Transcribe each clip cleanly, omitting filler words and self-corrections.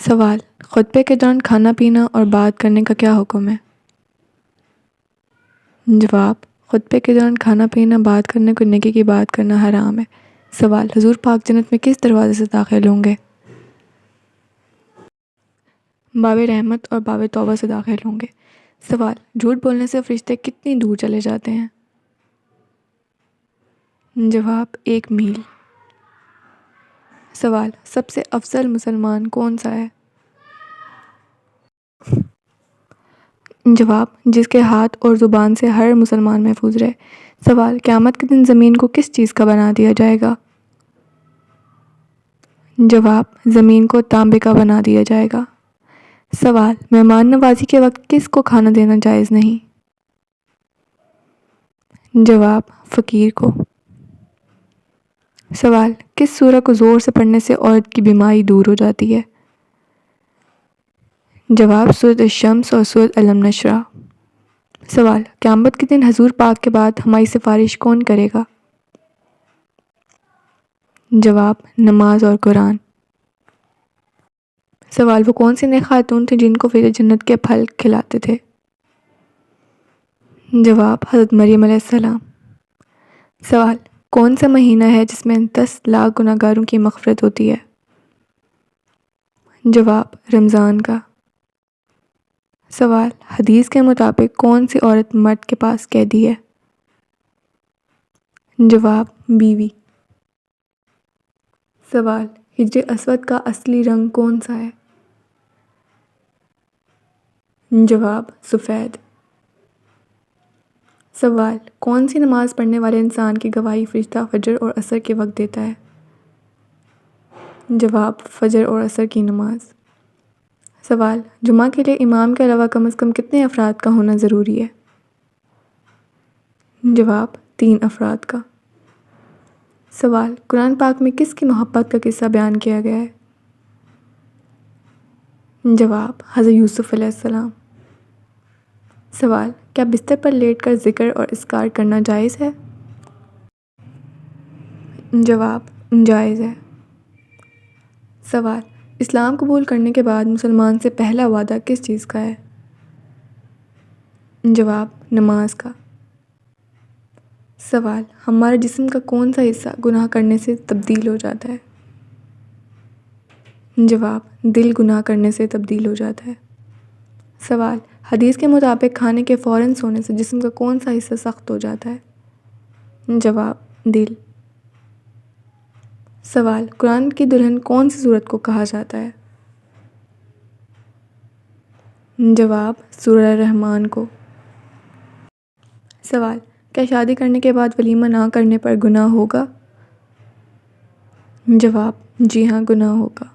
سوال: خطبے کے دوران کھانا پینا اور بات کرنے کا کیا حکم ہے؟ جواب: خطبے کے دوران کھانا پینا، بات کرنے کو نیکی کی بات کرنا حرام ہے۔ سوال: حضور پاک جنت میں کس دروازے سے داخل ہوں گے؟ باب رحمت اور باب توبہ سے داخل ہوں گے۔ سوال: جھوٹ بولنے سے فرشتے کتنی دور چلے جاتے ہیں؟ جواب: 1 میل۔ سوال: سب سے افضل مسلمان کون سا ہے؟ جواب: جس کے ہاتھ اور زبان سے ہر مسلمان محفوظ رہے۔ سوال: قیامت کے دن زمین کو کس چیز کا بنا دیا جائے گا؟ جواب: زمین کو تانبے کا بنا دیا جائے گا۔ سوال: مہمان نوازی کے وقت کس کو کھانا دینا جائز نہیں؟ جواب: فقیر کو۔ سوال: کس سورہ کو زور سے پڑھنے سے عورت کی بیماری دور ہو جاتی ہے؟ جواب: سورۃ الشمس اور سورۃ الم نشرح۔ سوال: قیامت کے دن حضور پاک کے بعد ہماری سفارش کون کرے گا؟ جواب: نماز اور قرآن۔ سوال: وہ کون سی نیک خاتون تھیں جن کو فرشتے جنت کے پھل کھلاتے تھے؟ جواب: حضرت مریم علیہ السلام۔ سوال: کون سا مہینہ ہے جس میں 10 لاکھ گنہگاروں کی مغفرت ہوتی ہے؟ جواب: رمضان کا۔ سوال: حدیث کے مطابق کون سی عورت مرد کے پاس قیدی ہے؟ جواب: بیوی۔ سوال: حجر اسود کا اصلی رنگ کون سا ہے؟ جواب: سفید۔ سوال: کون سی نماز پڑھنے والے انسان کی گواہی فرشتہ فجر اور عصر کے وقت دیتا ہے؟ جواب: فجر اور عصر کی نماز۔ سوال: جمعہ کے لیے امام کے علاوہ کم از کم کتنے افراد کا ہونا ضروری ہے؟ جواب: 3 افراد کا۔ سوال: قرآن پاک میں کس کی محبت کا قصہ بیان کیا گیا ہے؟ جواب: حضرت یوسف علیہ السلام۔ سوال: کیا بستر پر لیٹ کر ذکر اور اذکار کرنا جائز ہے؟ جواب: جائز ہے۔ سوال: اسلام قبول کرنے کے بعد مسلمان سے پہلا وعدہ کس چیز کا ہے؟ جواب: نماز کا۔ سوال: ہمارے جسم کا کون سا حصہ گناہ کرنے سے تبدیل ہو جاتا ہے؟ جواب: دل گناہ کرنے سے تبدیل ہو جاتا ہے۔ سوال: حدیث کے مطابق کھانے کے فوراً سونے سے جسم کا کون سا حصہ سخت ہو جاتا ہے؟ جواب: دل۔ سوال: قرآن کی دلہن کون سی سورت کو کہا جاتا ہے؟ جواب: سورہ رحمان کو۔ سوال: کیا شادی کرنے کے بعد ولیمہ نہ کرنے پر گناہ ہوگا؟ جواب: جی ہاں، گناہ ہوگا۔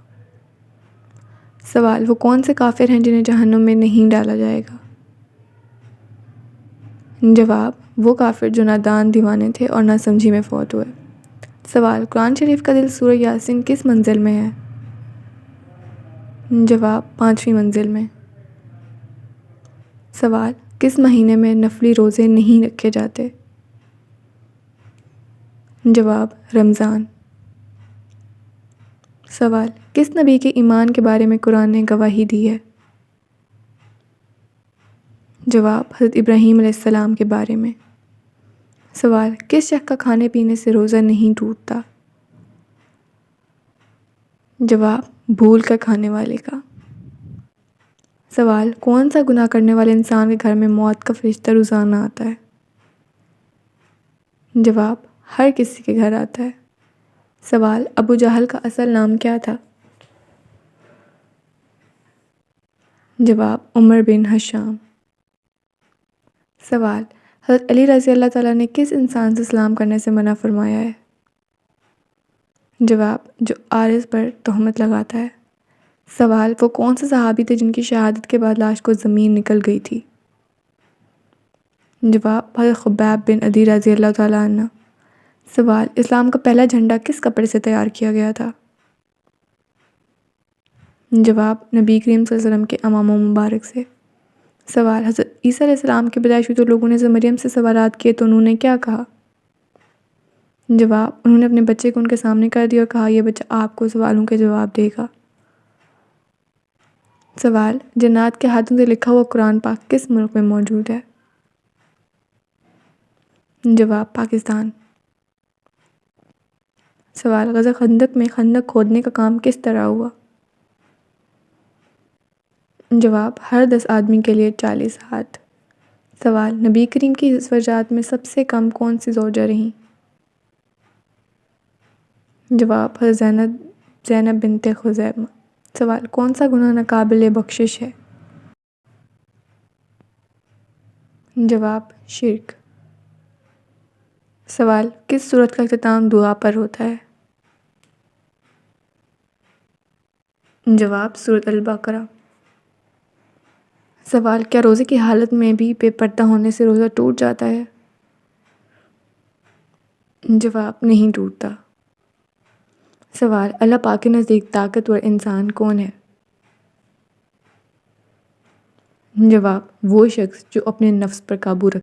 سوال: وہ کون سے کافر ہیں جنہیں جہنم میں نہیں ڈالا جائے گا؟ جواب: وہ کافر جو نادان دیوانے تھے اور نہ سمجھی میں فوت ہوئے۔ سوال: قرآن شریف کا دل سورہ یاسین کس منزل میں ہے؟ جواب: 5ویں منزل میں۔ سوال: کس مہینے میں نفلی روزے نہیں رکھے جاتے؟ جواب: رمضان۔ سوال: کس نبی کے ایمان کے بارے میں قرآن نے گواہی دی ہے؟ جواب: حضرت ابراہیم علیہ السلام کے بارے میں۔ سوال: کس شخص کا کھانے پینے سے روزہ نہیں ٹوٹتا؟ جواب: بھول کر کھانے والے کا۔ سوال: کون سا گناہ کرنے والے انسان کے گھر میں موت کا فرشتہ روزانہ آتا ہے؟ جواب: ہر کسی کے گھر آتا ہے۔ سوال: ابو جہل کا اصل نام کیا تھا؟ جواب: عمر بن ہشام۔ سوال: حضرت علی رضی اللہ تعالیٰ نے کس انسان سے سلام کرنے سے منع فرمایا ہے؟ جواب: جو عارض پر تہمت لگاتا ہے۔ سوال: وہ کون سے صحابی تھے جن کی شہادت کے بعد لاش کو زمین نکل گئی تھی؟ جواب: حضرت خبیب بن عدی رضی اللہ تعالیٰ عنہ۔ سوال: اسلام کا پہلا جھنڈا کس کپڑے سے تیار کیا گیا تھا؟ جواب: نبی کریم صلی اللہ علیہ وسلم کے عمامہ مبارک سے۔ سوال: حضرت عیسیٰ علیہ السلام کی پیدائش ہوئی تو لوگوں نے مریم سے سوالات کیے تو انہوں نے کیا کہا؟ جواب: انہوں نے اپنے بچے کو ان کے سامنے کر دیا اور کہا یہ بچہ آپ کو سوالوں کے جواب دے گا۔ سوال، جنات کے ہاتھوں سے لکھا ہوا قرآن پاک کس ملک میں موجود ہے؟ جواب، پاکستان۔ سوال، غزوہ خندق میں خندق کھودنے کا کام کس طرح ہوا؟ جواب، ہر 10 آدمی کے لیے 40 ہاتھ۔ سوال، نبی کریم کی زوجات میں سب سے کم کون سی زوجہ رہیں؟ جواب، حضرت زینب بنت خزیمہ۔ سوال، کون سا گناہ ناقابل بخشش ہے؟ جواب، شرک۔ سوال، کس سورت کا اختتام دعا پر ہوتا ہے؟ جواب، سورۃ البقرہ۔ سوال، کیا روزے کی حالت میں بھی بے پردہ ہونے سے روزہ ٹوٹ جاتا ہے؟ جواب، نہیں ٹوٹتا۔ سوال، اللہ پاک کے نزدیک طاقتور انسان کون ہے؟ جواب، وہ شخص جو اپنے نفس پر قابو رکھتا ہے۔